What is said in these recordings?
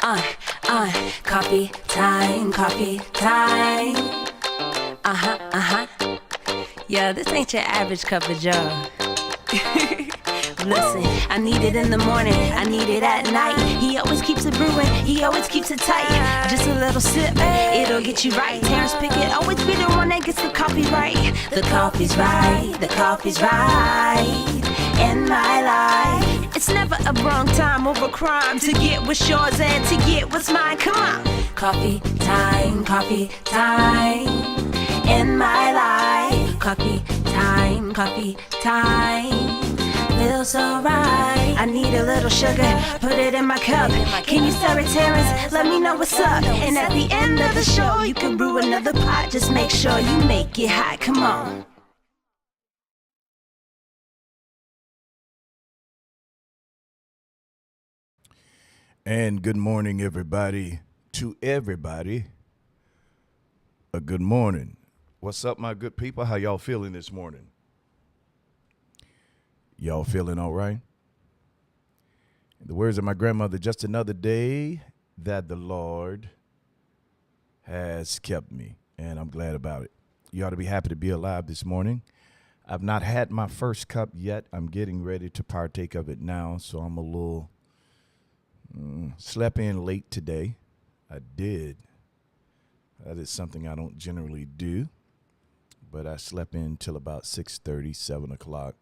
uh, coffee time, coffee time. Yeah, this ain't your average cup of joe. Listen, I need it in the morning, I need it at night. He always keeps it brewing, he always keeps it tight. Just a little sip, it'll get you right. Terrence Pickett always be the one that gets the coffee right. The coffee's right, the coffee's right in my life. It's never a wrong time or a crime to get what's yours and to get what's mine. Come on. Coffee time in my life. Coffee time. Feels so right. I need a little sugar, put it in my cup. Can you stir it, Terrence? Let me know what's up. And at the end of the show, you can brew another pot. Just make sure you make it hot. Come on. And good morning, everybody. To everybody, a good morning. What's up, my good people? How y'all feeling this morning? Y'all feeling all right? In the words of my grandmother, just another day that the Lord has kept me, and I'm glad about it. You ought to be happy to be alive this morning. I've not had my first cup yet. I'm getting ready to partake of it now, so I'm a little slept in late today. I did. That is something I don't generally do, but I slept in till about 6:30, 7 o'clock.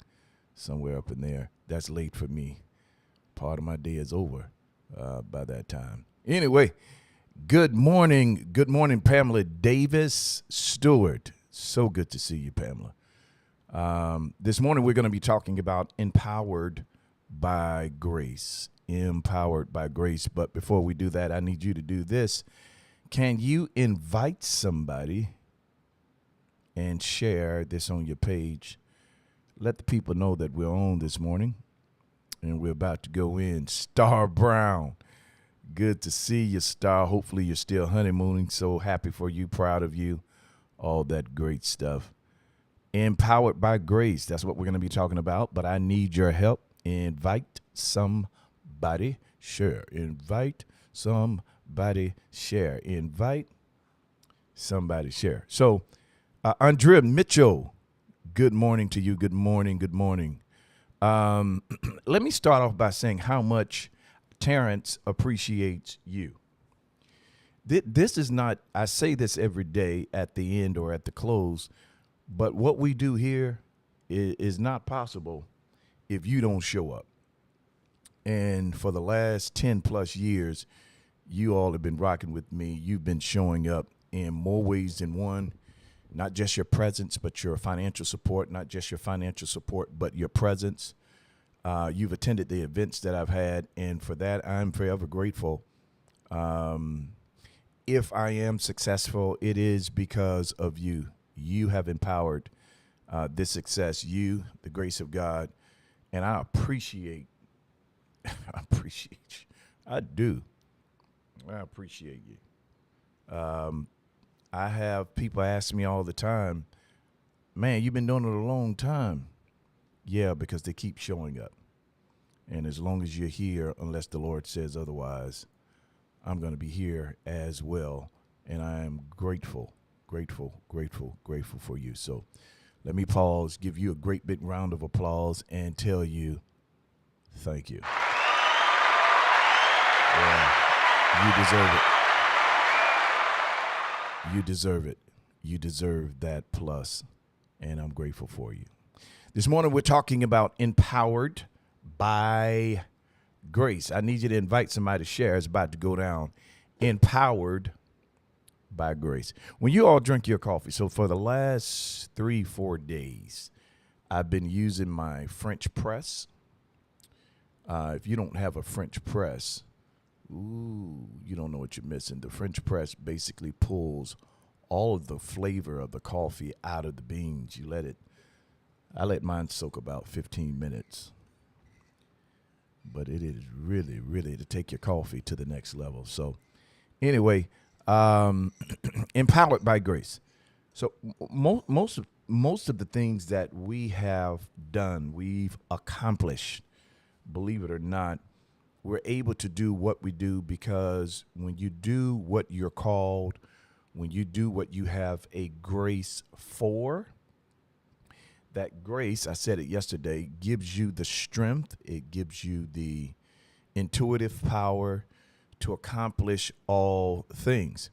Somewhere up in there. That's late for me. Part of my day is over by that time. Anyway, good morning. Good morning, Pamela Davis Stewart. So good to see you, Pamela. This morning we're going to be talking about empowered by grace. Empowered by grace. But before we do that, I need you to do this. Can you invite somebody and share this on your page? Let the people know that we're on this morning, and we're about to go in. Star Brown, good to see you, Star. Hopefully you're still honeymooning. So happy for you, proud of you, all that great stuff. Empowered by grace, that's what we're going to be talking about, but I need your help. Invite somebody, share. Invite somebody, share. Invite somebody, share. So, Andrea Mitchell, good morning to you. Good morning. Good morning. Let me start off by saying how much Terrence appreciates you. This is not, I say this every day at the end or at the close, but what we do here is not possible if you don't show up. And for the last 10 plus years, you all have been rocking with me. You've been showing up in more ways than one. Not just your presence, but your financial support, not just your financial support, but your presence. You've attended the events that I've had, and for that, I'm forever grateful. If I am successful, it is because of you. You have empowered this success, you, the grace of God, and I appreciate you. I do. I appreciate you. I have people ask me all the time, man, you've been doing it a long time. Yeah, because they keep showing up. And as long as you're here, unless the Lord says otherwise, I'm going to be here as well. And I am grateful for you. So let me pause, give you a great big round of applause, and tell you thank you. Yeah, you deserve it. You deserve it. You deserve that plus, and I'm grateful for you. This morning, we're talking about empowered by grace. I need you to invite somebody to share. It's about to go down. Empowered by grace. When you all drink your coffee, so for the last 3-4 days, I've been using my French press. If you don't have a French press, you don't know what you're missing. The French press basically pulls all of the flavor of the coffee out of the beans. I let mine soak about 15 minutes. But it is really, really to take your coffee to the next level. So anyway, empowered by grace. So most of the things that we have done, we've accomplished, believe it or not, we're able to do what we do because when you do what you're called, when you do what you have a grace for, that grace, I said it yesterday, gives you the strength, it gives you the intuitive power to accomplish all things.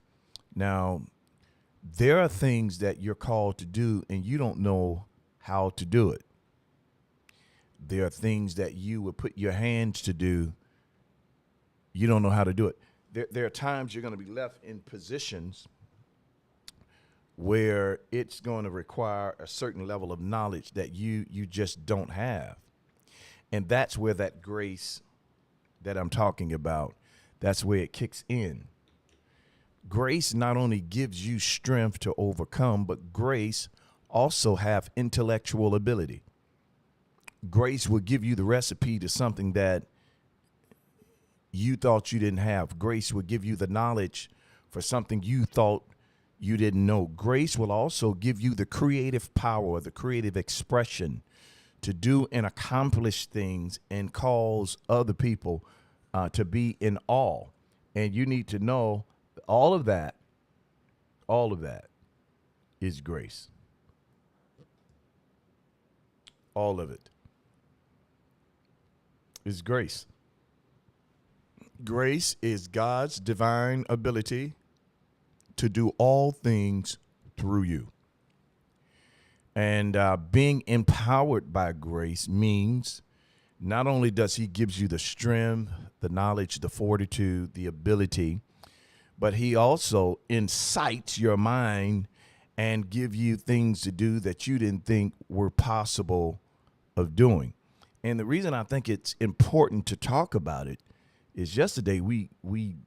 Now, there are things that you're called to do and you don't know how to do it. There are things that you would put your hands to do, you don't know how to do it. There are times you're going to be left in positions where it's going to require a certain level of knowledge that you just don't have. And that's where that grace that I'm talking about, that's where it kicks in. Grace not only gives you strength to overcome, but grace also have intellectual ability. Grace will give you the recipe to something that you thought you didn't have. Grace will give you the knowledge for something you thought you didn't know. Grace will also give you the creative power, the creative expression to do and accomplish things and cause other people to be in awe. And you need to know all of that is grace. All of it is grace. Grace is God's divine ability to do all things through you. And being empowered by grace means not only does he gives you the strength, the knowledge, the fortitude, the ability, but he also incites your mind and give you things to do that you didn't think were possible of doing. And the reason I think it's important to talk about it is yesterday we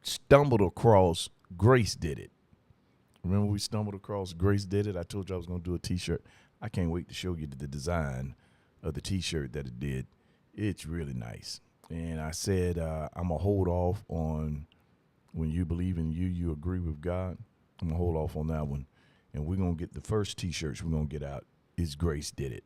stumbled across Grace Did It. Remember we stumbled across Grace Did It? I told you I was going to do a T-shirt. I can't wait to show you the design of the T-shirt that it did. It's really nice. And I said I'm going to hold off on when you believe in you agree with God. I'm going to hold off on that one. And we're going to get the first T-shirts we're going to get out is Grace Did It.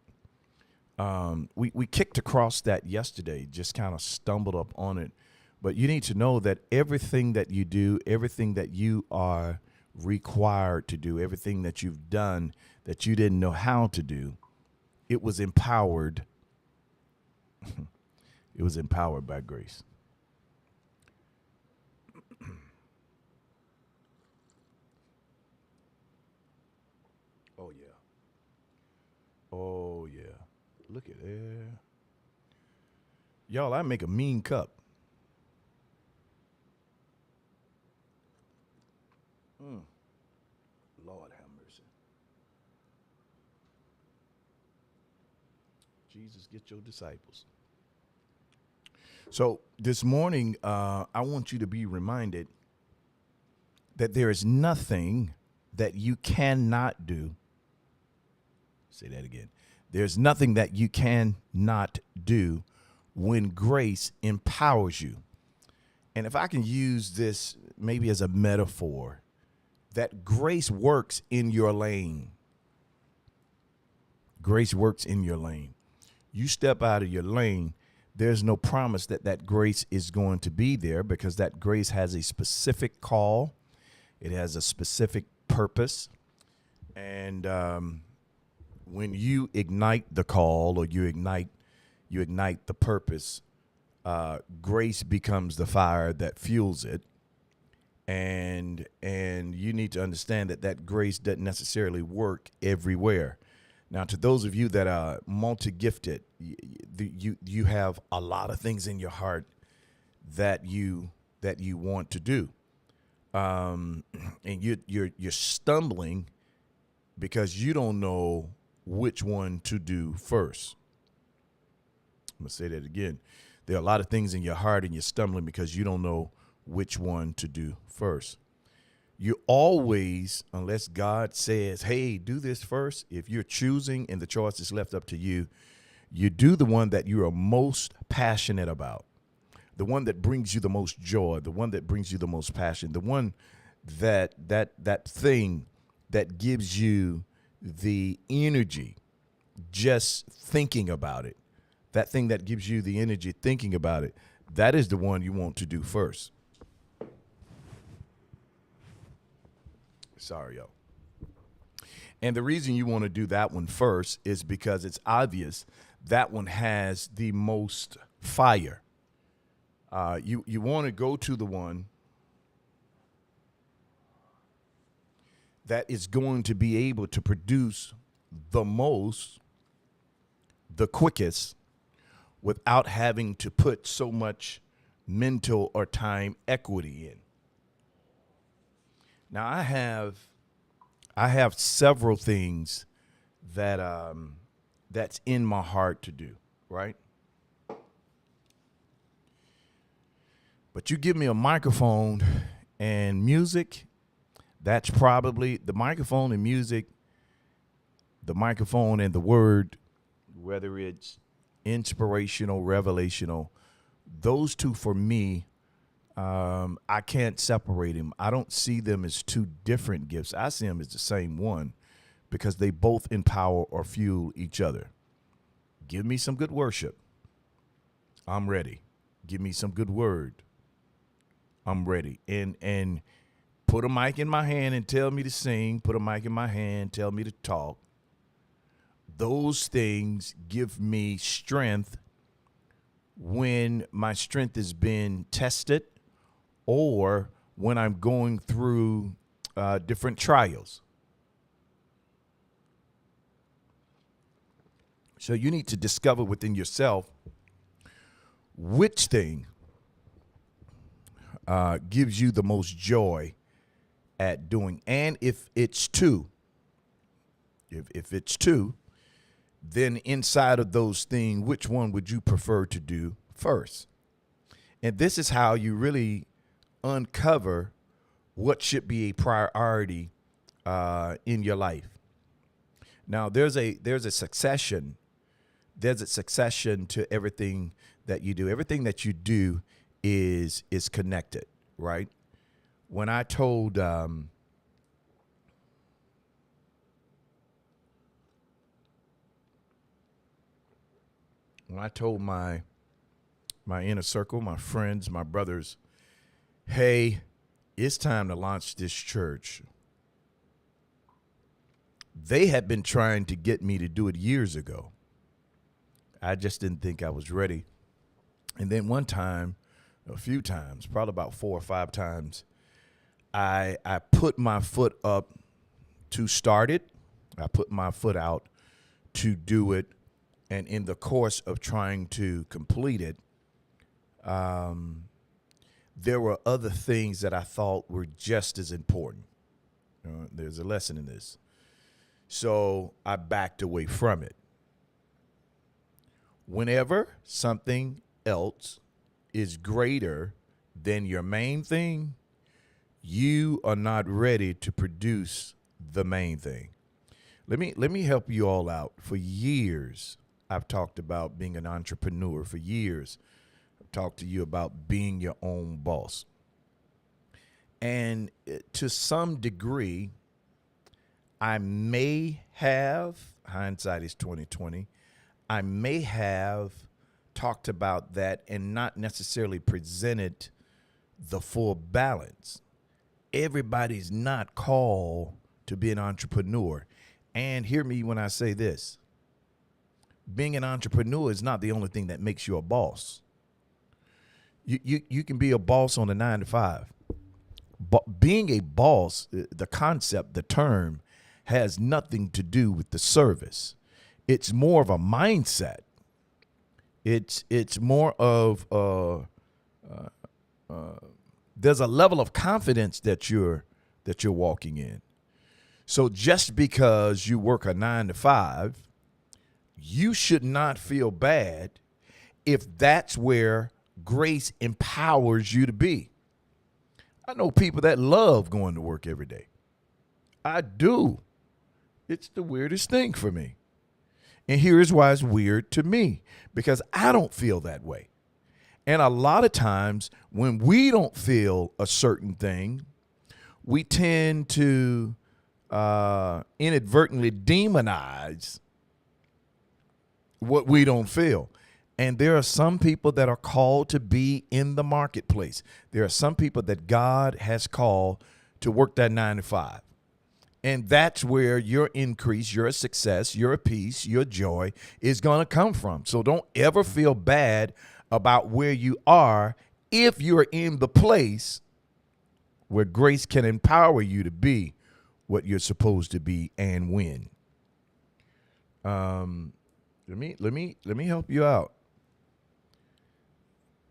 We kicked across that yesterday, just kind of stumbled up on it. But you need to know that everything that you do, everything that you are required to do, everything that you've done that you didn't know how to do, it was empowered. It was empowered by grace. Oh, yeah. Oh, yeah. Look at there. Y'all, I make a mean cup. Lord have mercy. Jesus, get your disciples. So this morning, I want you to be reminded that there is nothing that you cannot do. Say that again. There's nothing that you cannot do when grace empowers you. And if I can use this maybe as a metaphor, that grace works in your lane. Grace works in your lane. You step out of your lane, there's no promise that that grace is going to be there because that grace has a specific call. It has a specific purpose. And when you ignite the call or you ignite the purpose, grace becomes the fire that fuels it. And you need to understand that grace doesn't necessarily work everywhere. Now, to those of you that are multi-gifted, you have a lot of things in your heart that you want to do, and you're stumbling because you don't know which one to do first. I'm gonna say that again. There are a lot of things in your heart, and you're stumbling because you don't know which one to do first. You always, unless God says, hey, do this first, if you're choosing and the choice is left up to you, you do the one that you are most passionate about, the one that brings you the most joy, the one that brings you the most passion, the one that thing that gives you the energy just thinking about it, that thing that gives you the energy thinking about it. that is the one you want to do first. Sorry, yo. And the reason you want to do that one first is because it's obvious that one has the most fire. You want to go to the one that is going to be able to produce the most, the quickest, without having to put so much mental or time equity in. Now I have several things that that's in my heart to do, right? But you give me a microphone and music, that's probably the microphone and music, the microphone and the word, whether it's inspirational, revelational, those two for me, I can't separate them. I don't see them as two different gifts. I see them as the same one because they both empower or fuel each other. Give me some good worship. I'm ready. Give me some good word. I'm ready. And put a mic in my hand and tell me to sing. Put a mic in my hand, tell me to talk. Those things give me strength when my strength has been tested or when I'm going through different trials. So you need to discover within yourself which thing gives you the most joy at doing. And if it's two, then inside of those things, which one would you prefer to do first? And this is how you really uncover what should be a priority in your life. Now, there's a succession. There's a succession to everything that you do. Everything that you do is connected, right? When I told my inner circle, my friends, my brothers, hey, it's time to launch this church, they had been trying to get me to do it years ago. I just didn't think I was ready. And then one time, a few times, probably about 4 or 5 times, I put my foot up to start it. I put my foot out to do it. And in the course of trying to complete it, there were other things that I thought were just as important. There's a lesson in this. So I backed away from it. Whenever something else is greater than your main thing, you are not ready to produce the main thing. Let me help you all out. For years, I've talked about being an entrepreneur. For years, I've talked to you about being your own boss. And to some degree, I may have, hindsight is 2020, I may have talked about that and not necessarily presented the full balance. Everybody's not called to be an entrepreneur. And hear me when I say this. Being an entrepreneur is not the only thing that makes you a boss. You can be a boss on a 9 to 5. But being a boss, the concept, the term, has nothing to do with the service. It's more of a mindset. It's more of there's a level of confidence that you're walking in. So just because you work a 9 to 5, you should not feel bad if that's where grace empowers you to be. I know people that love going to work every day. I do. It's the weirdest thing for me. And here's why it's weird to me, because I don't feel that way. And a lot of times when we don't feel a certain thing, we tend to inadvertently demonize what we don't feel. And there are some people that are called to be in the marketplace. There are some people that God has called to work that 9 to 5. And that's where your increase, your success, your peace, your joy is going to come from. So don't ever feel bad about where you are if you're in the place where grace can empower you to be what you're supposed to be and win. Let me help you out.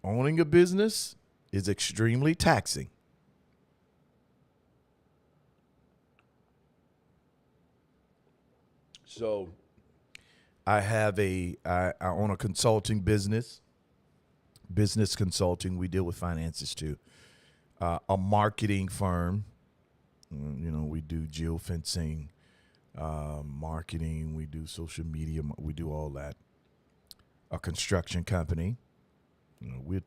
Owning a business is extremely taxing. So I own a consulting business consulting. We deal with finances too. A marketing firm. We do geofencing, marketing. We do social media. We do all that. A construction company. We'll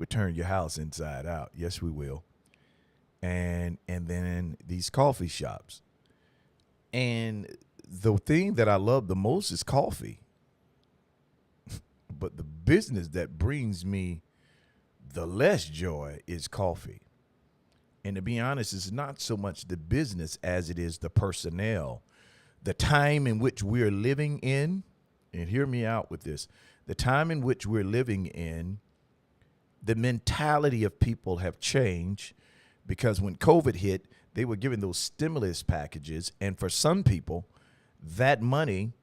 turn your house inside out. Yes, we will. And then these coffee shops. And the thing that I love the most is coffee. But the business that brings me the less joy is coffee. And to be honest, it's not so much the business as it is the personnel. The time in which we're living in, and hear me out with this, the time in which we're living in, the mentality of people have changed because when COVID hit, they were given those stimulus packages. And for some people, that money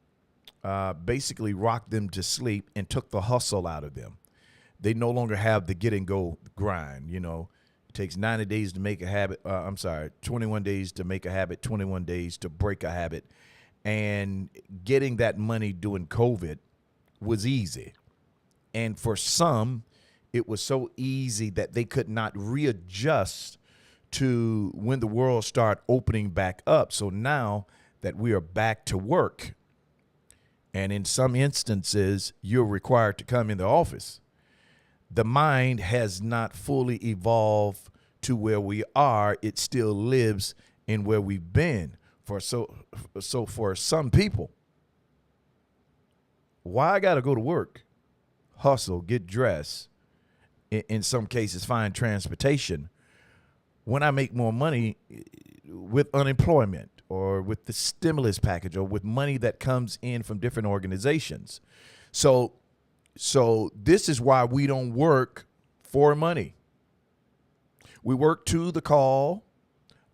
basically rocked them to sleep and took the hustle out of them. They no longer have the get and go grind. It takes 90 days to make a habit. 21 days to make a habit, 21 days to break a habit. And getting that money during COVID was easy. And for some, it was so easy that they could not readjust to when the world started opening back up. So now that we are back to work, and in some instances, you're required to come in the office, the mind has not fully evolved to where we are. It still lives in where we've been. So for some people, why I got to go to work, hustle, get dressed, in some cases find transportation, when I make more money with unemployment or with the stimulus package or with money that comes in from different organizations. So this is why we don't work for money. We work to the call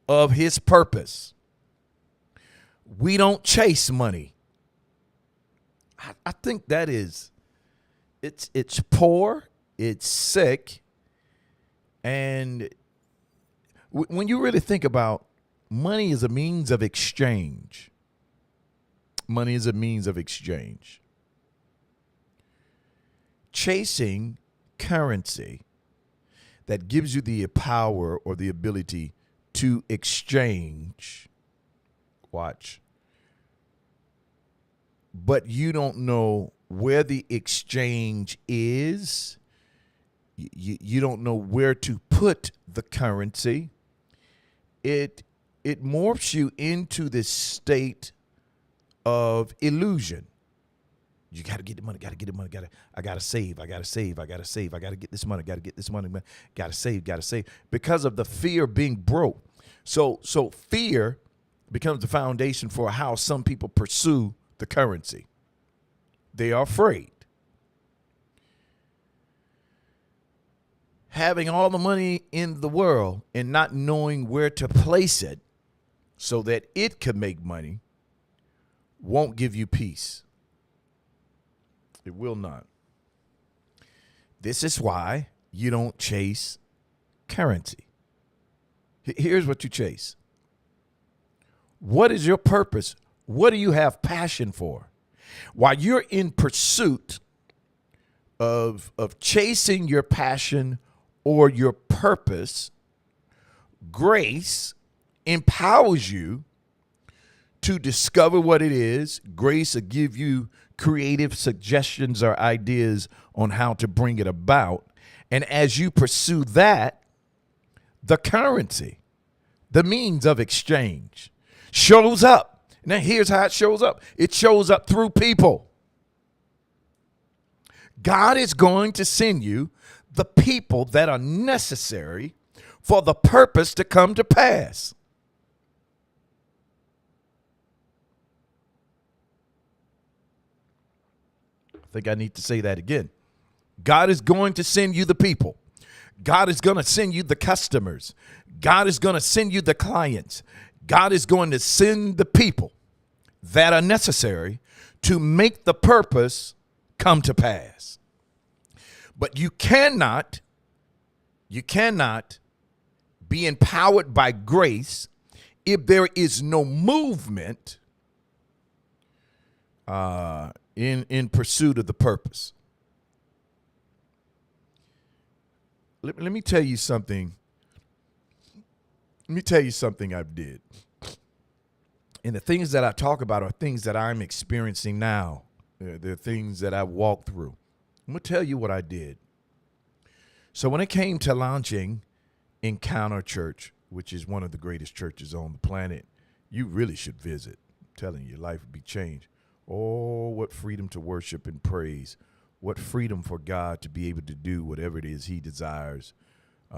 of his purpose. We don't chase money. I think that is, it's poor, it's sick, and when you really think about money is a means of exchange. Money is a means of exchange. Chasing currency that gives you the power or the ability to exchange. Watch. But you don't know where the exchange is. You don't know where to put the currency. It morphs you into this state of illusion. You got to get the money, I got to save, I got to get this money, got to save, because of the fear of being broke. So fear becomes the foundation for how some people pursue the currency. They are afraid. Having all the money in the world and not knowing where to place it so that it could make money won't give you peace. It will not. This is why you don't chase currency. Here's what you chase. What is your purpose? What do you have passion for? While you're in pursuit of chasing your passion or your purpose, grace empowers you to discover what it is. Grace will give you creative suggestions or ideas on how to bring it about. And as you pursue that, the currency, the means of exchange, shows up. Now, here's how it shows up. It shows up through people. God is going to send you the people that are necessary for the purpose to come to pass. I think I need to say that again. God is going to send you the people. God is going to send you the customers. God is going to send you the clients. God is going to send the people that are necessary to make the purpose come to pass. But you cannot be empowered by grace if there is no movement in pursuit of the purpose. Let me tell you something. Let me tell you something I've did. And the things that I talk about are things that I'm experiencing now. They're things that I've walked through. I'm going to tell you what I did. So when it came to launching Encounter Church, which is one of the greatest churches on the planet, you really should visit. I'm telling you, your life would be changed. Oh, what freedom to worship and praise. What freedom for God to be able to do whatever it is he desires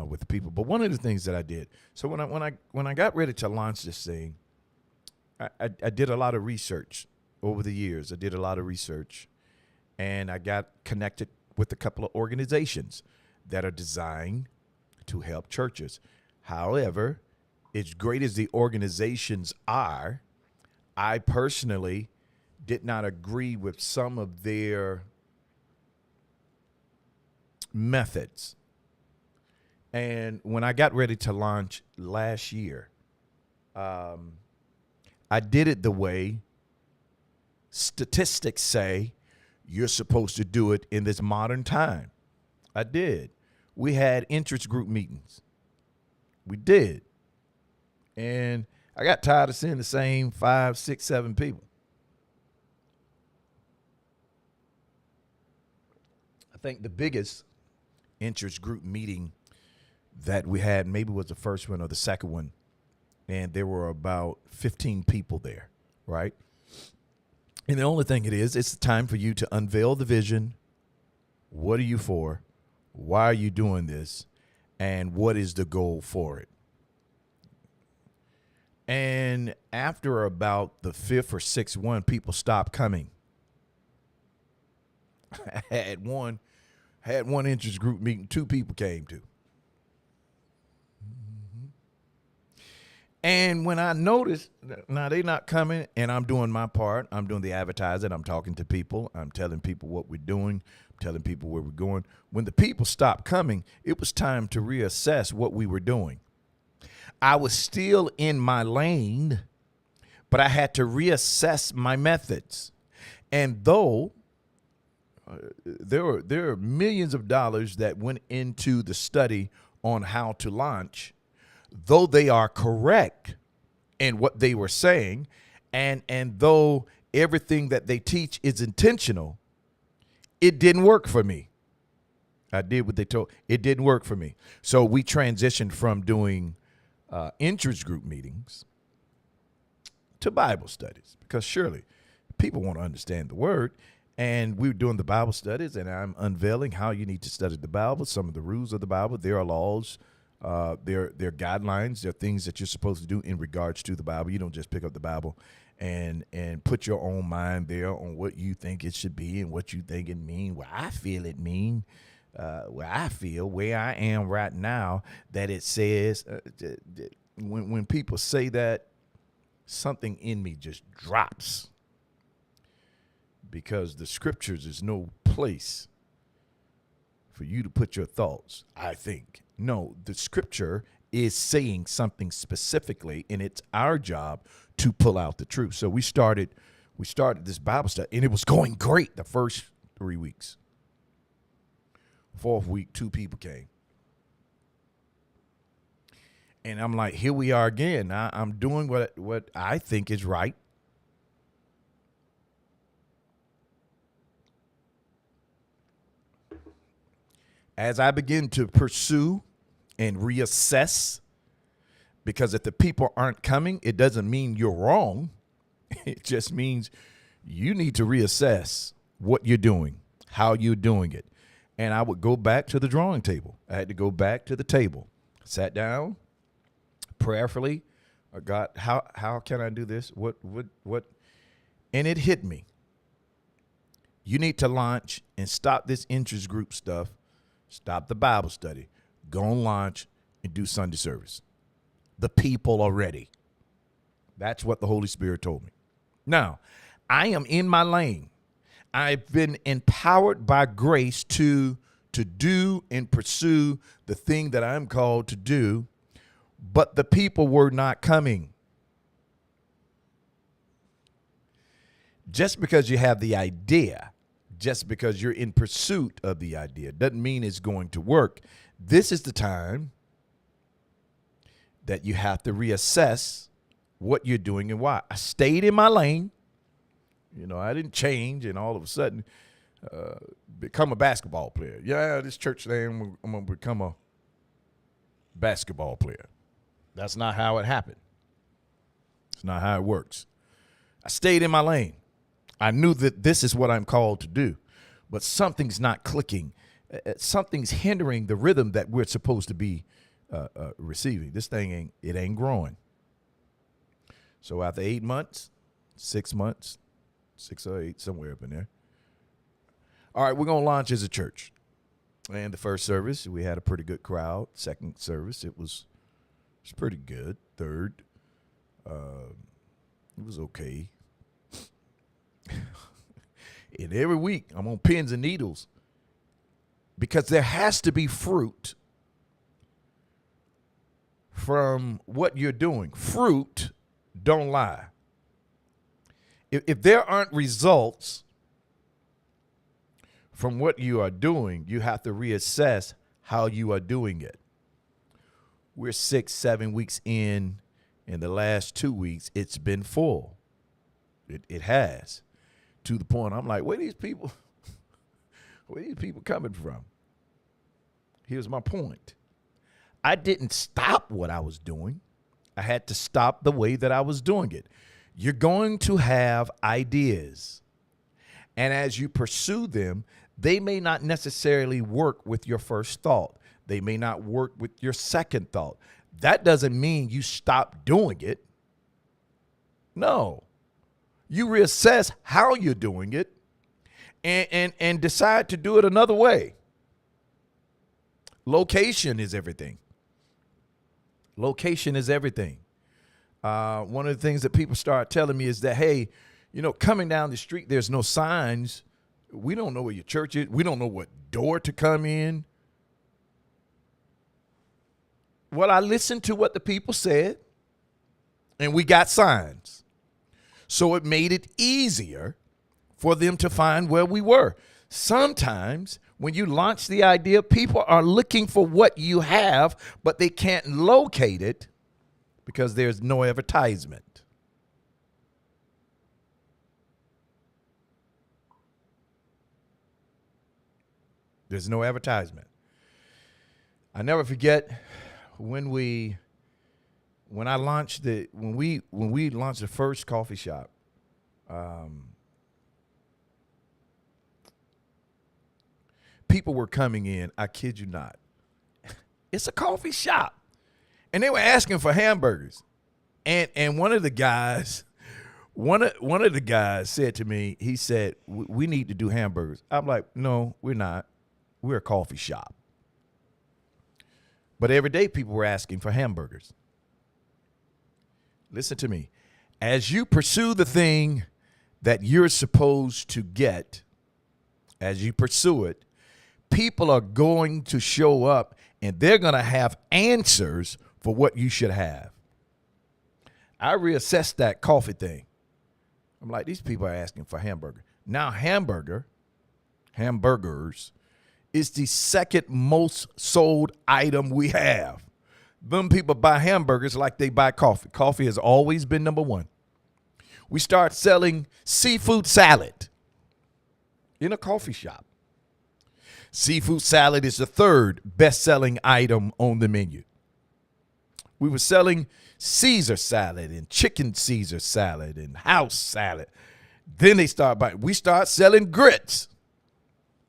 with the people. But one of the things that I did, so when I got ready to launch this thing, I did a lot of research over the years. I did a lot of research, and I got connected with a couple of organizations that are designed to help churches. However, as great as the organizations are, I personally did not agree with some of their methods. And when I got ready to launch last year, I did it the way statistics say you're supposed to do it in this modern time. I did. We had interest group meetings. We did. And I got tired of seeing the same 5, 6, 7 people. I think the biggest interest group meeting that we had maybe was the first one or the second one, and there were about 15 people there, right? And the only thing it is, it's time for you to unveil the vision. What are you for? Why are you doing this? And what is the goal for it? And after about the 5th or 6th one, people stopped coming. I had one interest group meeting, 2 people came to. And when I noticed, now they're not coming, and I'm doing my part. I'm doing the advertising. I'm talking to people. I'm telling people what we're doing. I'm telling people where we're going. When the people stopped coming, it was time to reassess what we were doing. I was still in my lane, but I had to reassess my methods. And though there are millions of dollars that went into the study on how to launch, though they are correct in what they were saying, and though everything that they teach is intentional, it didn't work for me. I did what they told. It didn't work for me. So we transitioned from doing interest group meetings to Bible studies, because surely people want to understand the word. And we were doing the Bible studies, and I'm unveiling how you need to study the Bible, some of the rules of the Bible. There are laws. There are guidelines. There are things that you're supposed to do in regards to the Bible. You don't just pick up the Bible and put your own mind there on what you think it should be and what you think it mean. Well, I feel it mean. Where I feel, where I am right now, that it says, when people say that, something in me just drops, because the scriptures is no place for you to put your thoughts, I think. No, the scripture is saying something specifically, and it's our job to pull out the truth. So we started this Bible study, and it was going great the first 3 weeks. 4th week, 2 people came. And I'm like, here we are again. I'm doing what I think is right. As I begin to pursue and reassess, because if the people aren't coming, it doesn't mean you're wrong. It just means you need to reassess what you're doing. how you're doing it. And I would go back to the drawing table. I had to go back to the table, sat down, prayerfully, God, how can I do this? What? And it hit me. You need to launch and stop this interest group stuff. Stop the Bible study. Go and launch and do Sunday service. The people are ready. That's what the Holy Spirit told me. Now, I am in my lane. I've been empowered by grace to do and pursue the thing that I'm called to do, but the people were not coming. Just because you have the idea, just because you're in pursuit of the idea, doesn't mean it's going to work. This is the time that you have to reassess what you're doing and why. I stayed in my lane. I didn't change and all of a sudden become a basketball player. Yeah, this church thing, I'm going to become a basketball player. That's not how it happened. It's not how it works. I stayed in my lane. I knew that this is what I'm called to do, but something's not clicking. Something's hindering the rhythm that we're supposed to be receiving. This thing ain't growing. So after 8 months, 6 months, 6 or 8, somewhere up in there. All right, we're going to launch as a church. And the first service, we had a pretty good crowd. Second service, it was pretty good. Third, it was okay. And every week, I'm on pins and needles because there has to be fruit from what you're doing. Fruit don't lie. If there aren't results from what you are doing, you have to reassess how you are doing it. We're 6-7 weeks in the last 2 weeks, it's been full. It has. To the point I'm like, where are these people coming from? Here's my point. I didn't stop what I was doing. I had to stop the way that I was doing it. You're going to have ideas. And as you pursue them, they may not necessarily work with your first thought. They may not work with your second thought. That doesn't mean you stop doing it. No. You reassess how you're doing it and decide to do it another way. Location is everything. Location is everything. One of the things that people start telling me is that, hey, coming down the street, there's no signs. We don't know where your church is. We don't know what door to come in. Well, I listened to what the people said, and we got signs. So it made it easier for them to find where we were. Sometimes when you launch the idea, people are looking for what you have, but they can't locate it because there's no advertisement. There's no advertisement. I never forget when we launched the first coffee shop. People were coming in, I kid you not. It's a coffee shop. And they were asking for hamburgers. And one of the guys said to me, he said, we need to do hamburgers. I'm like, no, we're not. We're a coffee shop. But every day people were asking for hamburgers. Listen to me. As you pursue the thing that you're supposed to get, as you pursue it, people are going to show up and they're going to have answers for what you should have. I reassessed that coffee thing. I'm like, these people are asking for hamburger. Now hamburgers is the second most sold item we have. Them people buy hamburgers like they buy coffee. Coffee has always been number one. We start selling seafood salad in a coffee shop. Seafood salad is the third best-selling item on the menu. We were selling Caesar salad and chicken Caesar salad and house salad. Then we start selling grits.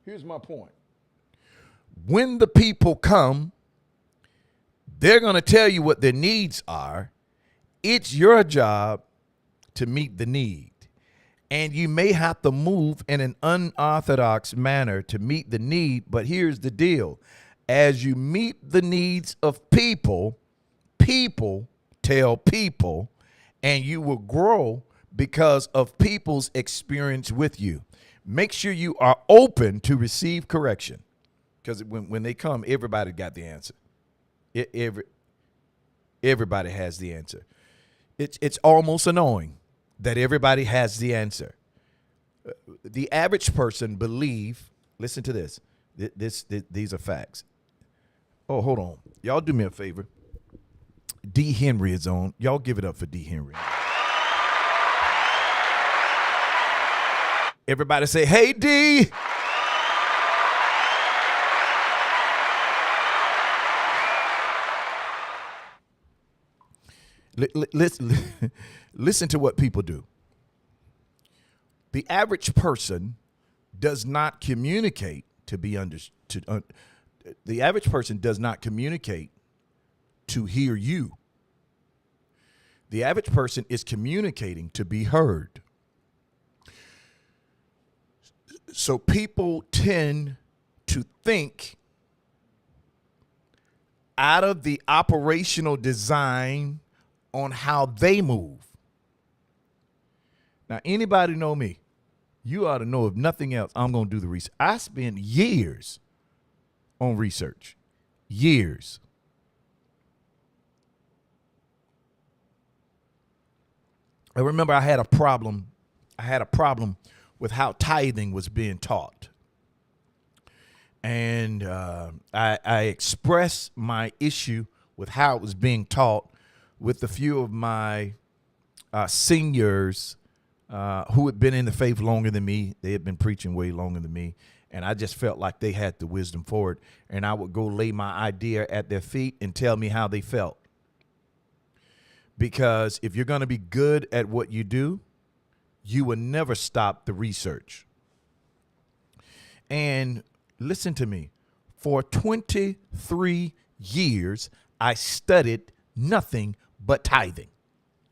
Here's my point. When the people come, they're going to tell you what their needs are. It's your job to meet the need. And you may have to move in an unorthodox manner to meet the need. But here's the deal. As you meet the needs of people, people tell people, and you will grow because of people's experience with you. Make sure you are open to receive correction. Because when they come, everybody got the answer. Everybody has the answer. It's almost annoying that everybody has the answer. The average person listen to this. These are facts. Oh, hold on. Y'all do me a favor. D. Henry is on. Y'all give it up for D. Henry. Everybody say, hey, D. Listen to what people do. The average person does not communicate to be understood. The average person does not communicate to hear you. The average person is communicating to be heard. So people tend to think out of the operational design on how they move. Now, anybody know me? You ought to know, if nothing else, I'm going to do the research. I spent years on research. Years. I remember I had a problem with how tithing was being taught. And I expressed my issue with how it was being taught with a few of my seniors who had been in the faith longer than me. They had been preaching way longer than me. And I just felt like they had the wisdom for it. And I would go lay my idea at their feet and tell me how they felt. Because if you're going to be good at what you do, you will never stop the research. And listen to me. For 23 years, I studied nothing but tithing.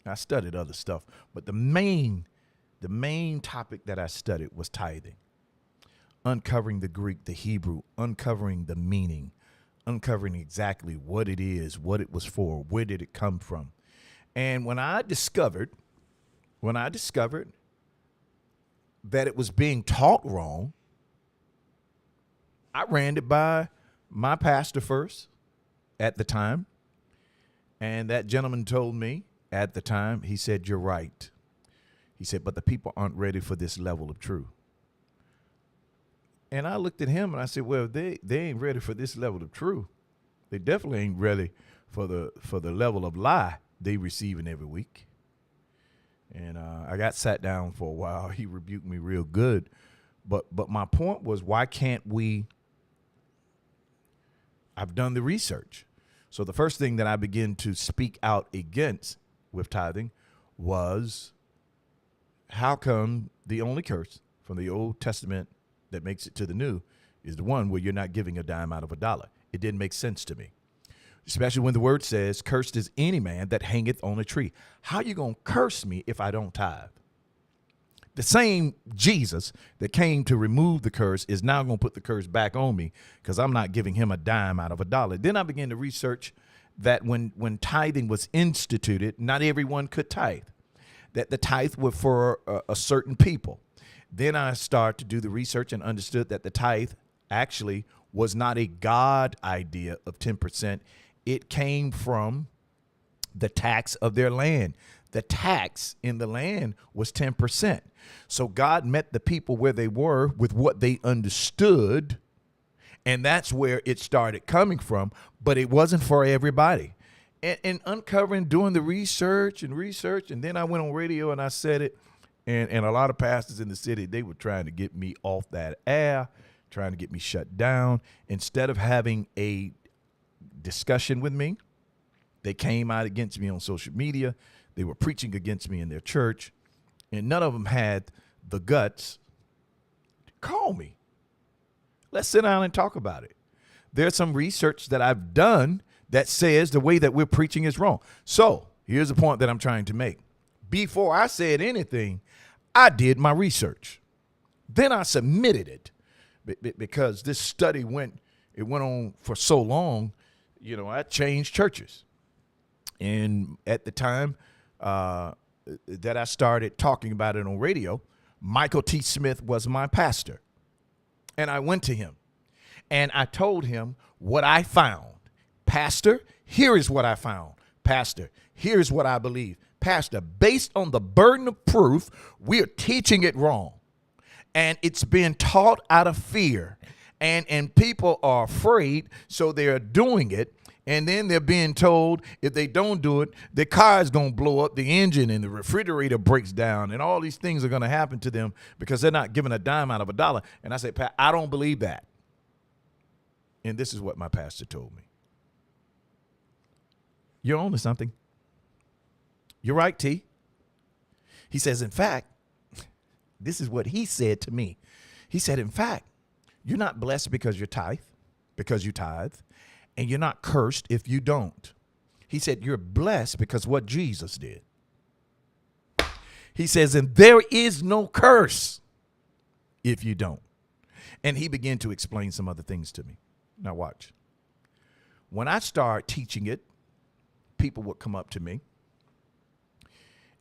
I studied other stuff, but the main topic that I studied was tithing. Uncovering the Greek, the Hebrew, uncovering the meaning, uncovering exactly what it is, what it was for, where did it come from. And when I discovered that it was being taught wrong, I ran it by my pastor first at the time. And that gentleman told me at the time, he said, you're right. He said, but the people aren't ready for this level of truth. And I looked at him and I said, well, they ain't ready for this level of truth. They definitely ain't ready for the level of lie they receiving every week. And I got sat down for a while. He rebuked me real good. But my point was, why can't we? I've done the research. So the first thing that I began to speak out against with tithing was, how come the only curse from the Old Testament that makes it to the New is the one where you're not giving a dime out of a dollar? It didn't make sense to me. Especially when the word says, cursed is any man that hangeth on a tree. How you going to curse me if I don't tithe? The same Jesus that came to remove the curse is now going to put the curse back on me because I'm not giving him a dime out of a dollar. Then I began to research that when tithing was instituted, not everyone could tithe, that the tithe was for a certain people. Then I started to do the research and understood that the tithe actually was not a God idea of 10%. It came from the tax of their land. The tax in the land was 10%. So God met the people where they were with what they understood. And that's where it started coming from. But it wasn't for everybody. And uncovering, doing the research. And then I went on radio and I said it. And a lot of pastors in the city, they were trying to get me off that air, trying to get me shut down. Instead of having a discussion with me, they came out against me on social media. They were preaching against me in their church, and none of them had the guts to call me. Let's sit down and talk about it. There's some research that I've done that says the way that we're preaching is wrong. So here's the point that I'm trying to make. Before I said anything, I did my research. Then I submitted it because this study went on for so long. I changed churches. And at the time that I started talking about it on radio, Michael T. Smith was my pastor. And I went to him and I told him what I found. Pastor, here is what I found. Pastor, here's what I believe. Pastor, based on the burden of proof, we are teaching it wrong. And it's being taught out of fear. And people are afraid, so they're doing it. And then they're being told if they don't do it, their car is going to blow up, the engine and the refrigerator breaks down, and all these things are going to happen to them because they're not giving a dime out of a dollar. And I said, Pat, I don't believe that. And this is what my pastor told me. You're on to something. You're right, T. He says, in fact, this is what he said to me. He said, in fact, you're not blessed because you tithe, and you're not cursed if you don't. He said, you're blessed because what Jesus did. He says, and there is no curse if you don't. And he began to explain some other things to me. Now watch. When I start teaching it, people would come up to me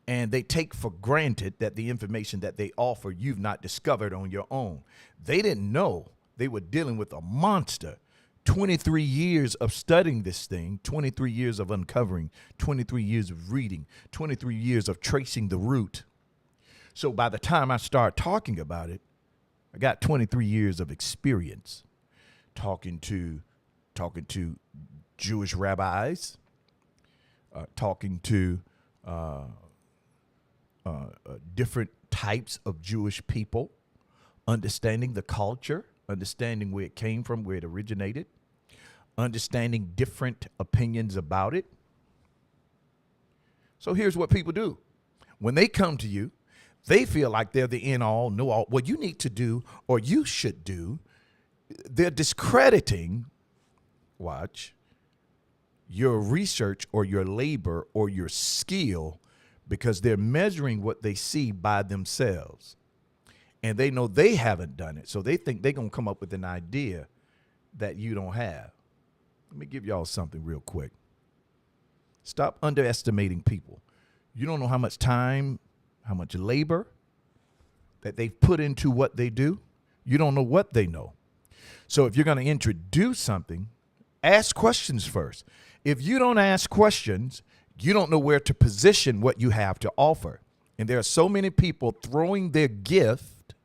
and they take for granted that the information that they offer you've not discovered on your own. They didn't know they were dealing with a monster. 23 years of studying this thing, 23 years of uncovering, 23 years of reading, 23 years of tracing the root. So by the time I start talking about it, I got 23 years of experience talking to Jewish rabbis, talking to different types of Jewish people, understanding the culture, understanding where it came from, where it originated, understanding different opinions about it. So here's what people do. When they come to you, they feel like they're the end all, know all. What you need to do or you should do, they're discrediting, watch, your research or your labor or your skill because they're measuring what they see by themselves. And they know they haven't done it. So they think they're going to come up with an idea that you don't have. Let me give y'all something real quick. Stop underestimating people. You don't know how much time, how much labor that they've put into what they do. You don't know what they know. So if you're going to introduce something, ask questions first. If you don't ask questions, you don't know where to position what you have to offer. And there are so many people throwing their gift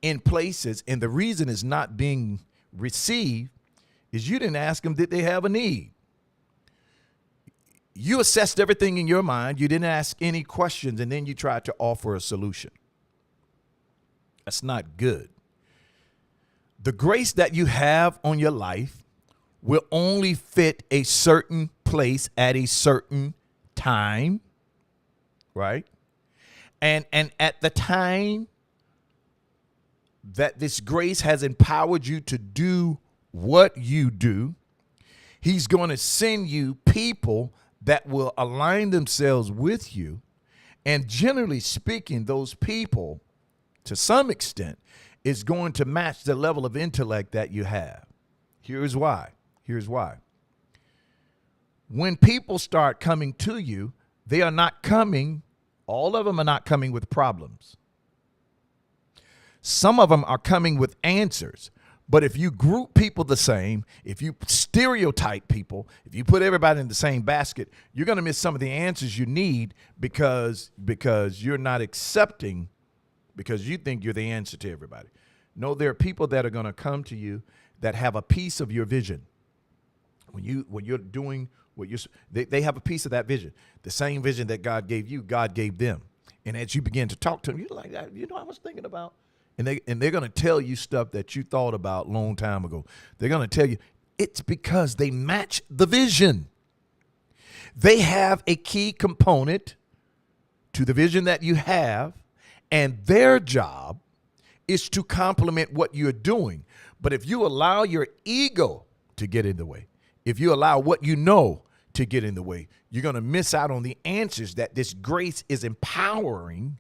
in places, and the reason it's not being received is you didn't ask them, did they have a need? You assessed everything in your mind. You didn't ask any questions, and then you tried to offer a solution. That's not good. The grace that you have on your life will only fit a certain place at a certain time, right? And at the time that this grace has empowered you to do what you do, he's going to send you people that will align themselves with you. And generally speaking, those people, to some extent, is going to match the level of intellect that you have. Here's why. When people start coming to you, they are not coming, all of them are not coming with problems. Some of them are coming with answers. But if you group people the same, if you stereotype people, if you put everybody in the same basket, you're going to miss some of the answers you need because you're not accepting, because you think you're the answer to everybody. No, there are people that are going to come to you that have a piece of your vision. When you're doing what they have a piece of that vision. The same vision that God gave you, God gave them. And as you begin to talk to them, you're like, I was thinking about. And they're going to tell you stuff that you thought about a long time ago. They're going to tell you it's because they match the vision. They have a key component to the vision that you have, and their job is to complement what you're doing. But if you allow your ego to get in the way, if you allow what you know to get in the way, you're going to miss out on the answers that this grace is empowering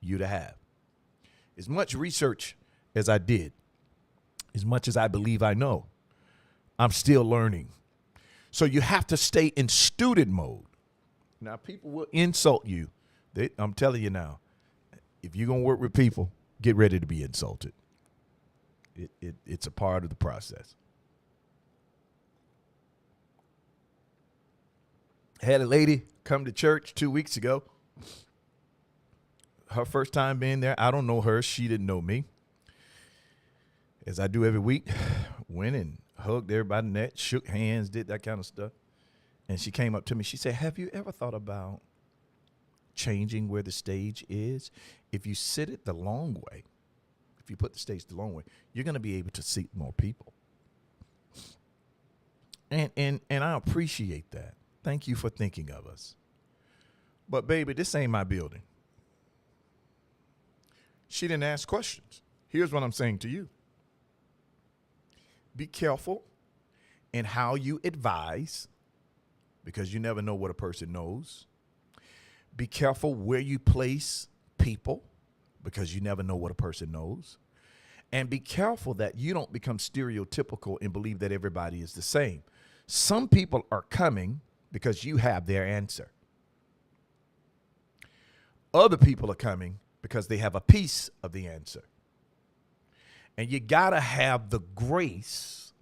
you to have. As much research as I did, as much as I believe I know, I'm still learning. So you have to stay in student mode. Now, people will insult you. I'm telling you now, if you're going to work with people, get ready to be insulted. It's a part of the process. I had a lady come to church 2 weeks ago. Her first time being there. I don't know her. She didn't know me. As I do every week, went and hugged everybody in the neck, shook hands, did that kind of stuff. And she came up to me. She said, have you ever thought about changing where the stage is? If you sit it the long way, if you put the stage the long way, you're going to be able to seat more people. And I appreciate that. Thank you for thinking of us. But, baby, this ain't my building. She didn't ask questions. Here's what I'm saying to you. Be careful in how you advise, because you never know what a person knows. Be careful where you place people, because you never know what a person knows. And be careful that you don't become stereotypical and believe that everybody is the same. Some people are coming because you have their answer. Other people are coming because they have a piece of the answer. And you got to have the grace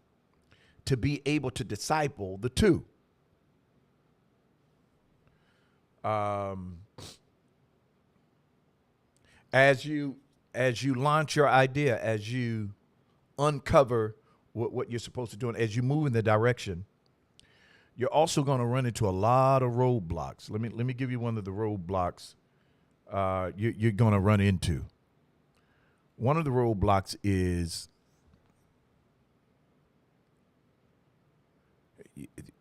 to be able to disciple the two. As you launch your idea, as you uncover what you're supposed to do, and as you move in the direction, you're also going to run into a lot of roadblocks. Let me give you one of the roadblocks you're going to run into. One of the roadblocks is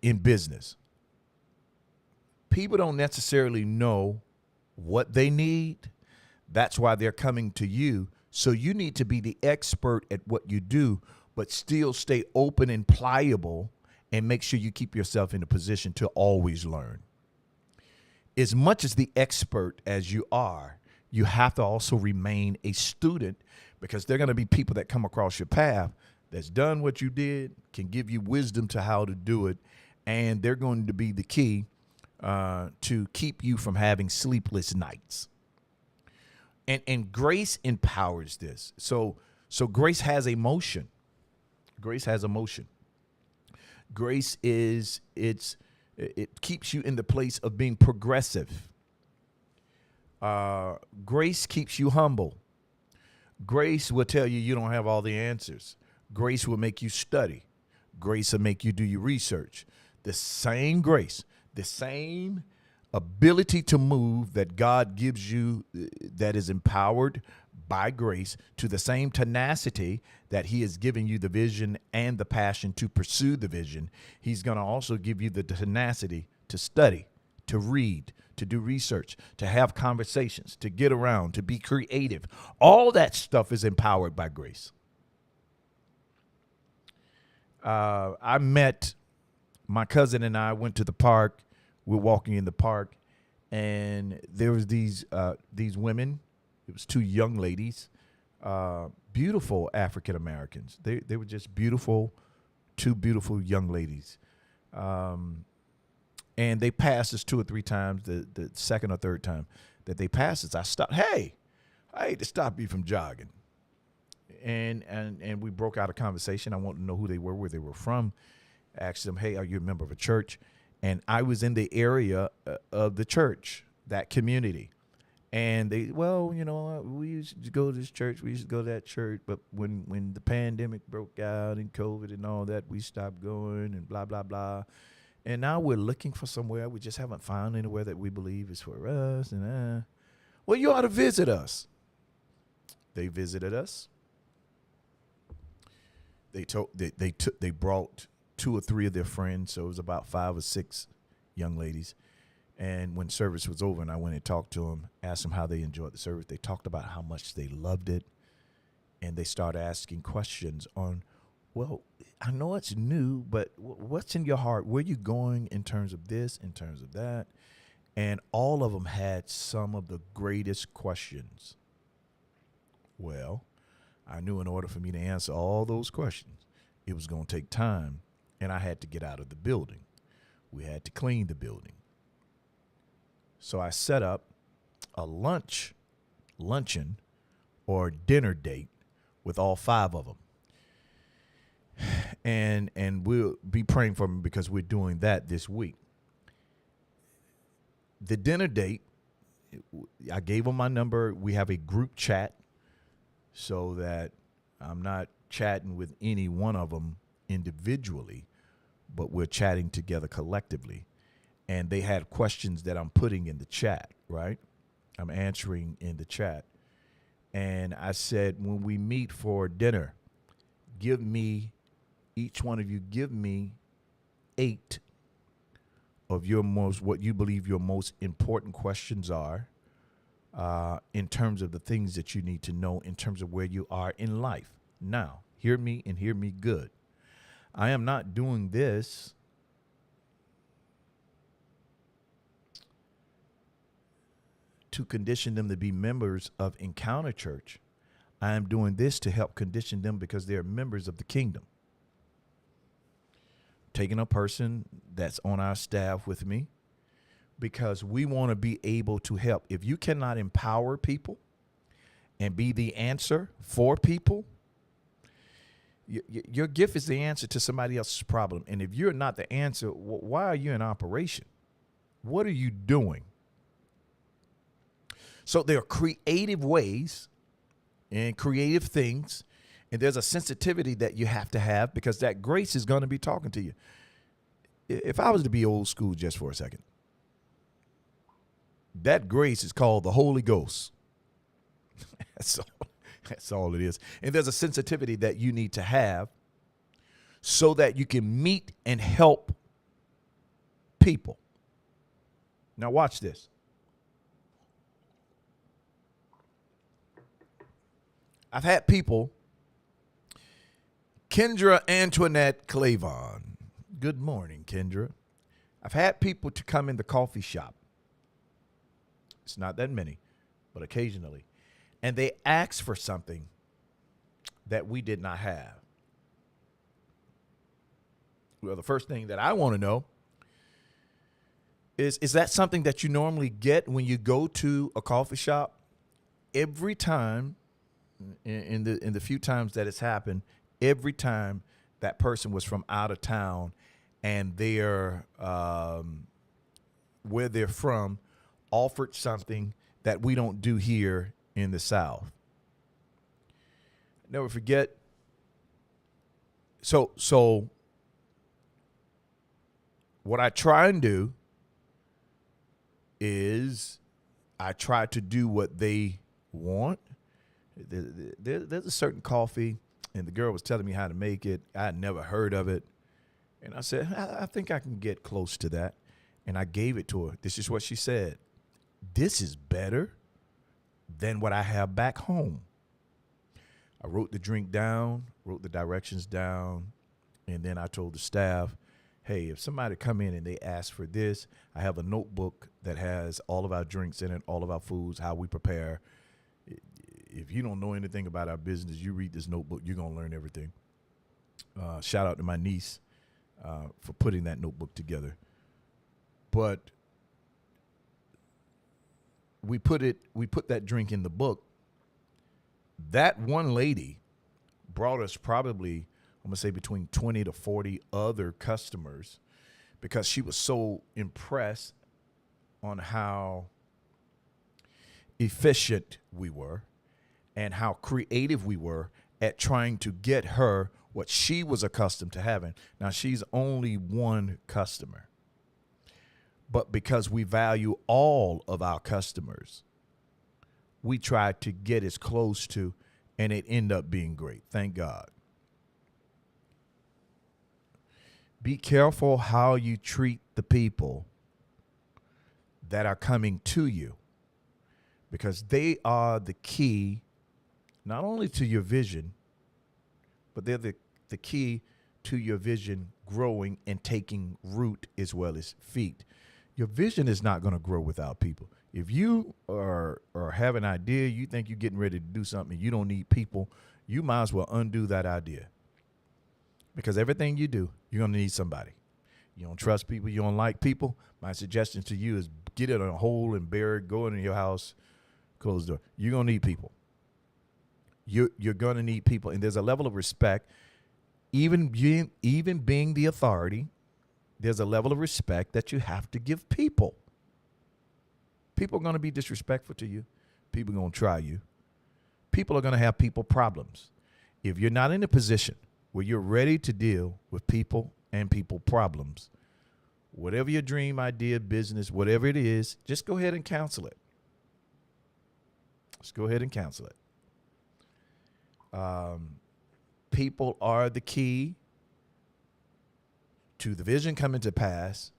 in business. People don't necessarily know what they need. That's why they're coming to you. So you need to be the expert at what you do, but still stay open and pliable and make sure you keep yourself in a position to always learn. As much as the expert as you are, you have to also remain a student, because there are going to be people that come across your path that's done what you did, can give you wisdom to how to do it, and they're going to be the key to keep you from having sleepless nights. And grace empowers this. So grace has a motion. Grace has a motion. Grace it keeps you in the place of being progressive. Grace keeps you humble. Grace will tell you you don't have all the answers. Grace will make you study. Grace will make you do your research. The same grace, the same ability to move that God gives you, that is empowered by grace, to the same tenacity that he has given you the vision and the passion to pursue the vision. He's going to also give you the tenacity to study, to read, to do research, to have conversations, to get around, to be creative. All that stuff is empowered by grace. My cousin and I went to the park. We're walking in the park, and there was these women. It was two young ladies, beautiful African Americans. They were just beautiful, two beautiful young ladies. And they passed us 2 or 3 times. The second or third time that they passed us, I stopped. Hey, I hate to stop you from jogging. And we broke out a conversation. I wanted to know who they were, where they were from. Asked them, hey, are you a member of a church? And I was in the area of the church, that community. And they, well, you know, we used to go to this church, we used to go to that church, but when the pandemic broke out and COVID and all that, we stopped going and blah, blah, blah. And now we're looking for somewhere. We just haven't found anywhere that we believe is for us. And well, you ought to visit us. They visited us. They brought 2 or 3 of their friends, so it was about 5 or 6 young ladies. And when service was over and I went and talked to them, asked them how they enjoyed the service, they talked about how much they loved it and they start asking questions on, well, I know it's new, but what's in your heart? Where you going in terms of this, in terms of that? And all of them had some of the greatest questions. Well, I knew in order for me to answer all those questions, it was going to take time, and I had to get out of the building. We had to clean the building. So I set up a luncheon, or dinner date with all 5 of them. And we'll be praying for them because we're doing that this week. The dinner date, I gave them my number. We have a group chat so that I'm not chatting with any one of them individually, but we're chatting together collectively. And they had questions that I'm putting in the chat, right? I'm answering in the chat. And I said, when we meet for dinner, each one of you give me 8 of what you believe your most important questions are, in terms of the things that you need to know in terms of where you are in life. Now, hear me and hear me good. I am not doing this to condition them to be members of Encounter Church. I am doing this to help condition them because they're members of the kingdom. Taking a person that's on our staff with me because we want to be able to help. If you cannot empower people and be the answer for people, your gift is the answer to somebody else's problem. And if you're not the answer, why are you in operation? What are you doing? So there are creative ways and creative things, and there's a sensitivity that you have to have because that grace is going to be talking to you. If I was to be old school just for a second, that grace is called the Holy Ghost. That's all it is. And there's a sensitivity that you need to have so that you can meet and help people. Now watch this. I've had people, Kendra Antoinette Clavon. Good morning, Kendra. I've had people to come in the coffee shop. It's not that many, but occasionally. And they ask for something that we did not have. Well, the first thing that I want to know is that something that you normally get when you go to a coffee shop? Every time, in the few times that it's happened, every time that person was from out of town and they're where they're from offered something that we don't do here in the South. Never forget. So what I try and do is I try to do what they want. There's a certain coffee, and the girl was telling me how to make it. I had never heard of it. And I said, I think I can get close to that. And I gave it to her. This is what she said. This is better than what I have back home. I wrote the drink down, wrote the directions down, and then I told the staff, hey, if somebody come in and they ask for this, I have a notebook that has all of our drinks in it, all of our foods, how we prepare. If you don't know anything about our business, you read this notebook, you're going to learn everything. Shout out to my niece for putting that notebook together. But we put that drink in the book. That one lady brought us probably, I'm going to say between 20 to 40 other customers because she was so impressed on how efficient we were and how creative we were at trying to get her what she was accustomed to having. Now, she's only one customer. But because we value all of our customers, we try to get as close to, and it ended up being great. Thank God. Be careful how you treat the people that are coming to you because they are the key not only to your vision, but they're the key to your vision growing and taking root as well as feet. Your vision is not going to grow without people. If you are have an idea, you think you're getting ready to do something, you don't need people, you might as well undo that idea. Because everything you do, you're going to need somebody. You don't trust people, you don't like people. My suggestion to you is get it in a hole and bury it, go into your house, close the door. You're going to need people. You're going to need people. And there's a level of respect. Even being the authority, there's a level of respect that you have to give people. People are going to be disrespectful to you. People are going to try you. People are going to have people problems. If you're not in a position where you're ready to deal with people and people problems, whatever your dream, idea, business, whatever it is, just go ahead and cancel it. Just go ahead and cancel it. People are the key to the vision coming to pass,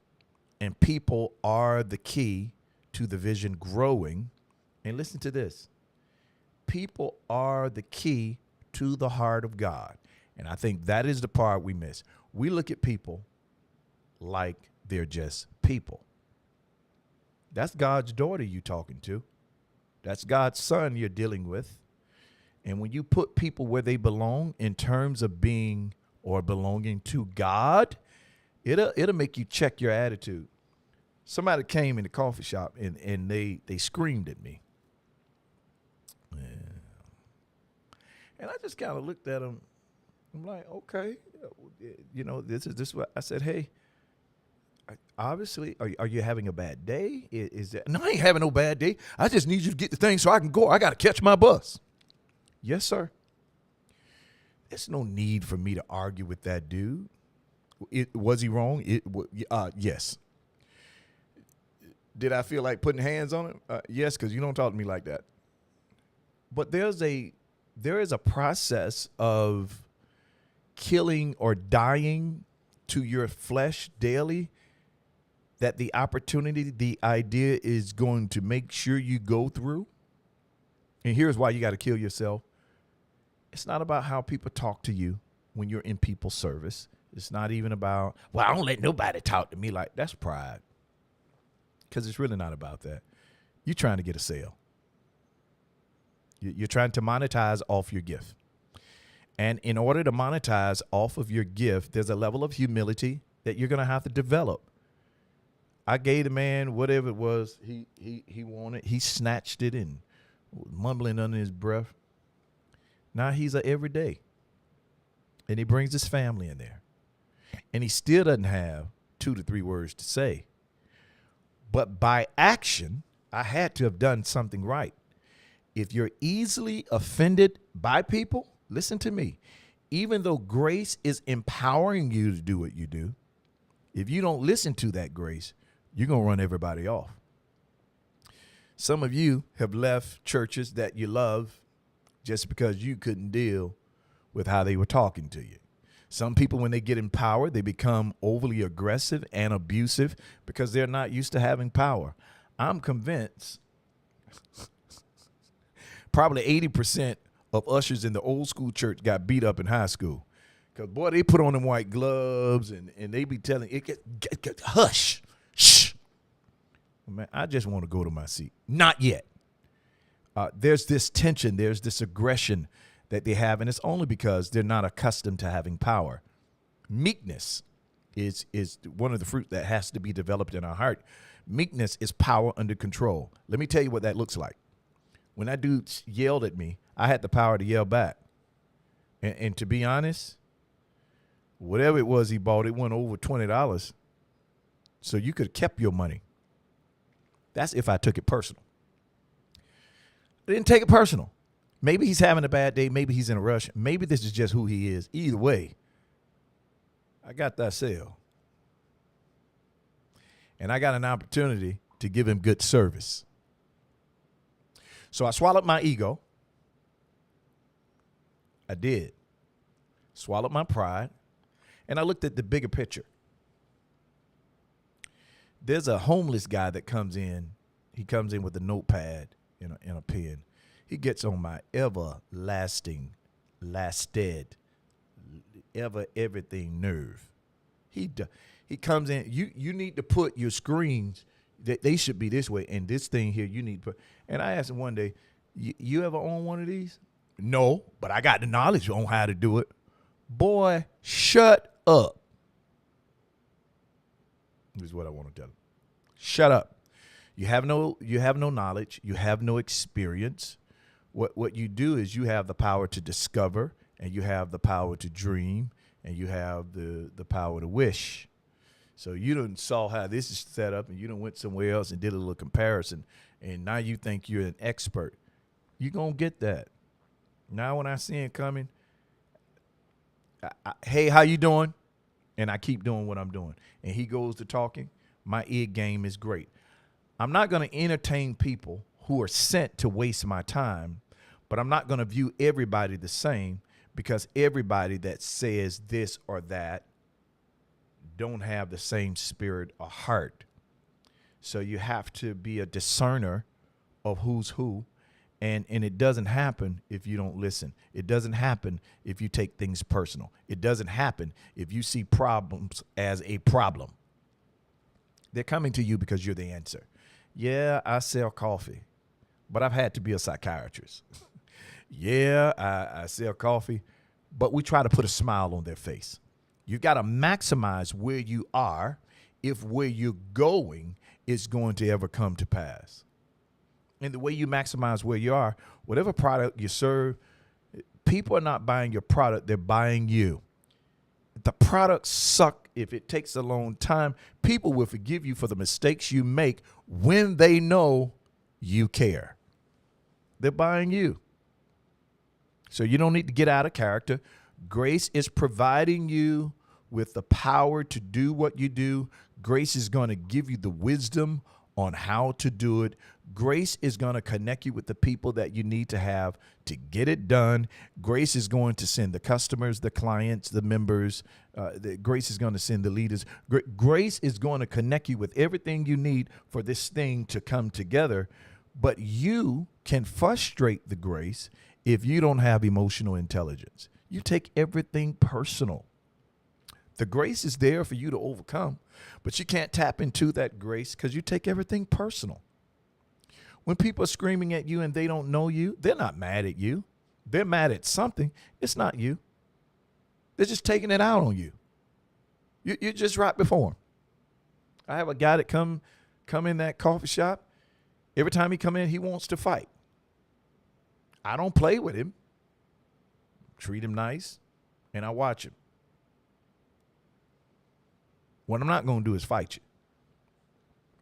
and people are the key to the vision growing. And listen to this. People are the key to the heart of God. And I think that is the part we miss. We look at people like they're just people. That's God's daughter you're talking to. That's God's son you're dealing with. And when you put people where they belong in terms of being or belonging to God, it'll make you check your attitude. Somebody came in the coffee shop and they screamed at me. Yeah. And I just kind of looked at them. I'm like, okay, this is what I said. Hey, obviously, are you having a bad day? Is that no? I ain't having no bad day. I just need you to get the thing so I can go. I got to catch my bus. Yes, sir. There's no need for me to argue with that dude. Was he wrong? Yes. Did I feel like putting hands on him? Yes, because you don't talk to me like that. But there is a process of killing or dying to your flesh daily that the opportunity, the idea is going to make sure you go through. And here's why you got to kill yourself. It's not about how people talk to you when you're in people's service. It's not even about, well, I don't let nobody talk to me like that's pride. Because it's really not about that. You're trying to get a sale. You're trying to monetize off your gift. And in order to monetize off of your gift, there's a level of humility that you're going to have to develop. I gave the man whatever it was he wanted. He snatched it and mumbling under his breath. Now he's a everyday. And he brings his family in there. And he still doesn't have 2 to 3 words to say. But by action, I had to have done something right. If you're easily offended by people, listen to me. Even though grace is empowering you to do what you do, if you don't listen to that grace, you're going to run everybody off. Some of you have left churches that you love just because you couldn't deal with how they were talking to you. Some people, when they get in power, they become overly aggressive and abusive because they're not used to having power. I'm convinced probably 80% of ushers in the old school church got beat up in high school. Because, boy, they put on them white gloves and they be telling it, hush, shh. Man, I just want to go to my seat. Not yet. There's this tension. There's this aggression that they have, and it's only because they're not accustomed to having power. Meekness is one of the fruit that has to be developed in our heart. Meekness is power under control. Let me tell you what that looks like. When that dude yelled at me, I had the power to yell back. And to be honest, whatever it was he bought, it went over $20. So you could have kept your money. That's if I took it personal. I didn't take it personal. Maybe he's having a bad day. Maybe he's in a rush. Maybe this is just who he is. Either way, I got that sale. And I got an opportunity to give him good service. So I swallowed my ego. I did. Swallowed my pride. And I looked at the bigger picture. There's a homeless guy that comes in. He comes in with a notepad and a pen. He gets on my everlasting, everything nerve. He comes in. You need to put your screens that they should be this way, and this thing here you need to put. And I asked him one day, you ever own one of these? No, but I got the knowledge on how to do it. Boy, shut up. This is what I want to tell him. Shut up. You have no knowledge. You have no experience. What you do is you have the power to discover, and you have the power to dream, and you have the power to wish. So you done saw how this is set up, and you done went somewhere else and did a little comparison, and now you think you're an expert. You're going to get that. Now when I see him coming, hey, how you doing? And I keep doing what I'm doing. And he goes to talking. My ear game is great. I'm not going to entertain people who are sent to waste my time, but I'm not going to view everybody the same, because everybody that says this or that don't have the same spirit or heart. So you have to be a discerner of who's who. And it doesn't happen if you don't listen. It doesn't happen if you take things personal. It doesn't happen if you see problems as a problem. They're coming to you because you're the answer. Yeah, I sell coffee, but I've had to be a psychiatrist. Yeah, I sell coffee, but we try to put a smile on their face. You got to maximize where you are if where you're going is going to ever come to pass. And the way you maximize where you are, whatever product you serve, people are not buying your product, they're buying you. The products suck if it takes a long time. People will forgive you for the mistakes you make when they know you care. They're buying you. So you don't need to get out of character. Grace is providing you with the power to do what you do. Grace is going to give you the wisdom on how to do it. Grace is going to connect you with the people that you need to have to get it done. Grace is going to send the customers, the clients, the members. Grace is going to send the leaders. Grace is going to connect you with everything you need for this thing to come together. But you can frustrate the grace if you don't have emotional intelligence. You take everything personal. The grace is there for you to overcome, but you can't tap into that grace because you take everything personal. When people are screaming at you and they don't know you, they're not mad at you. They're mad at something. It's not you. They're just taking it out on you. You're just right before them. I have a guy that come in that coffee shop. Every time he come in, he wants to fight. I don't play with him. Treat him nice, and I watch him. What I'm not going to do is fight you.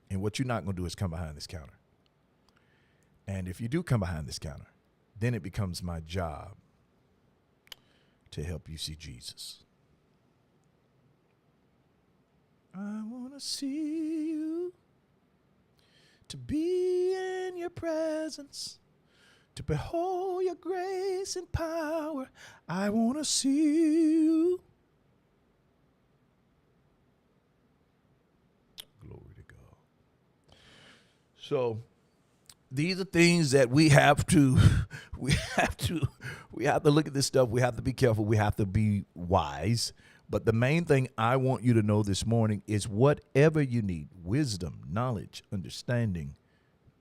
And what you're not going to do is come behind this counter. And if you do come behind this counter, then it becomes my job to help you see Jesus. I want to see you, to be in your presence, to behold your grace and power. I want to see you. So these are things that we have to look at this stuff. We have to be careful. We have to be wise. But the main thing I want you to know this morning is whatever you need, wisdom, knowledge, understanding,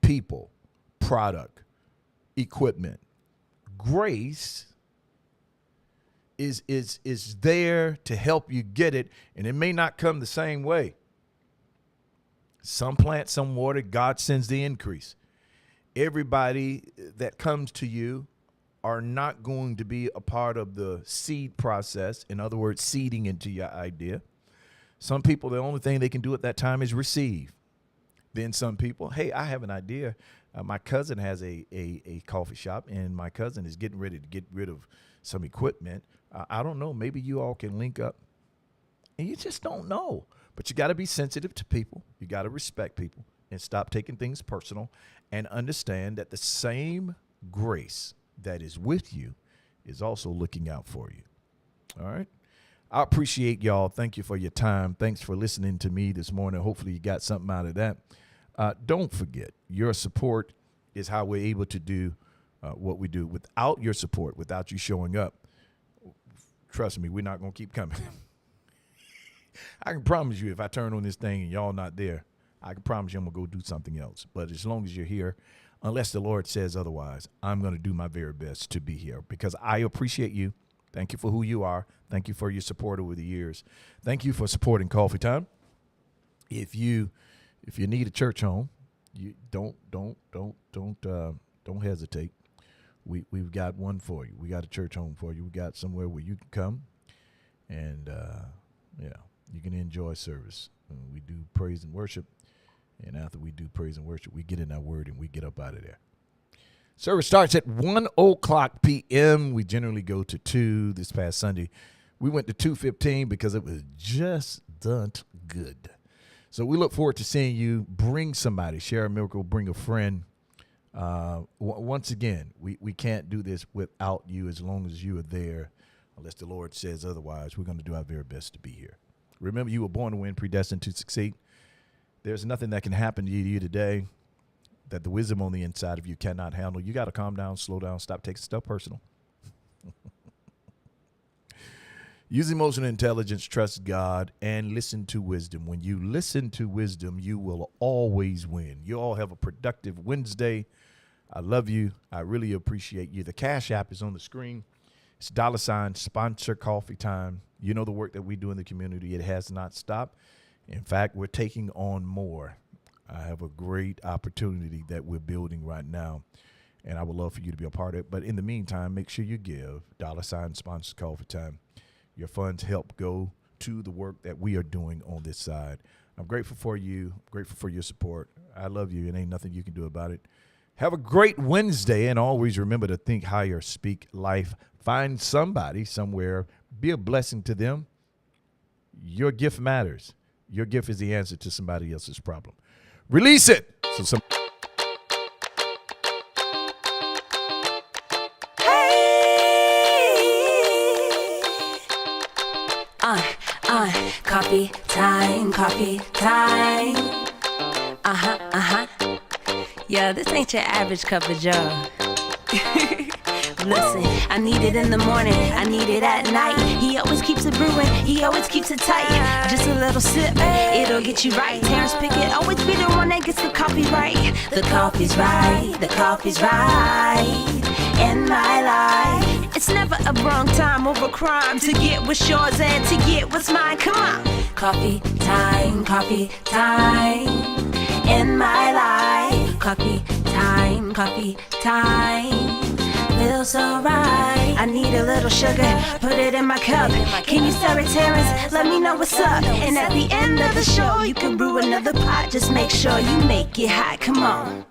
people, product, equipment, grace is there to help you get it. And it may not come the same way. Some plant, some water, God sends the increase. Everybody that comes to you are not going to be a part of the seed process. In other words, seeding into your idea. Some people, the only thing they can do at that time is receive. Then some people, hey, I have an idea. My cousin has a coffee shop, and my cousin is getting ready to get rid of some equipment. I don't know. Maybe you all can link up. And you just don't know. But you got to be sensitive to people. You got to respect people and stop taking things personal and understand that the same grace that is with you is also looking out for you. All right. I appreciate y'all. Thank you for your time. Thanks for listening to me this morning. Hopefully you got something out of that. Don't forget, your support is how we're able to do what we do. Without your support, without you showing up, trust me, we're not going to keep coming. I can promise you, if I turn on this thing and y'all not there, I can promise you I'm going to go do something else. But as long as you're here, unless the Lord says otherwise, I'm going to do my very best to be here because I appreciate you. Thank you for who you are. Thank you for your support over the years. Thank you for supporting Coffee Time. If you need a church home, you don't hesitate. We've got one for you. We got a church home for you. We got somewhere where you can come and you can enjoy service. We do praise and worship. And after we do praise and worship, we get in our word and we get up out of there. Service starts at 1:00 p.m. We generally go to 2. This past Sunday, we went to 2:15 because it was just done good. So we look forward to seeing you. Bring somebody. Share a miracle. Bring a friend. Once again, we can't do this without you as long as you are there. Unless the Lord says otherwise, we're going to do our very best to be here. Remember, you were born to win, predestined to succeed. There's nothing that can happen to you today that the wisdom on the inside of you cannot handle. You got to calm down, slow down, stop taking stuff personal. Use emotional intelligence, trust God, and listen to wisdom. When you listen to wisdom, you will always win. You all have a productive Wednesday. I love you. I really appreciate you. The Cash App is on the screen. It's $ sponsor Coffee Time. You know the work that we do in the community. It has not stopped. In fact, we're taking on more. I have a great opportunity that we're building right now, and I would love for you to be a part of it. But in the meantime, make sure you give $ sponsor Coffee Time. Your funds help go to the work that we are doing on this side. I'm grateful for you, grateful for your support. I love you, and ain't nothing you can do about it. Have a great Wednesday, and always remember to think higher, speak life. Find somebody somewhere, be a blessing to them. Your gift matters. Your gift is the answer to somebody else's problem. Release it. Coffee time, coffee time. Yeah, this ain't your average cup of joe. Listen, I need it in the morning, I need it at night. He always keeps it brewing, he always keeps it tight. Just a little sip, it'll get you right. Terrence Pickett always be the one that gets the coffee right. The coffee's right, the coffee's right in my life. It's never a wrong time over crime to get what's yours and to get what's mine. Come on. Coffee time in my life. Coffee time. Feels so right. I need a little sugar, put it in my cup. Can you stir it, Terrence? Let me know what's up. And at the end of the show, you can brew another pot. Just make sure you make it hot. Come on.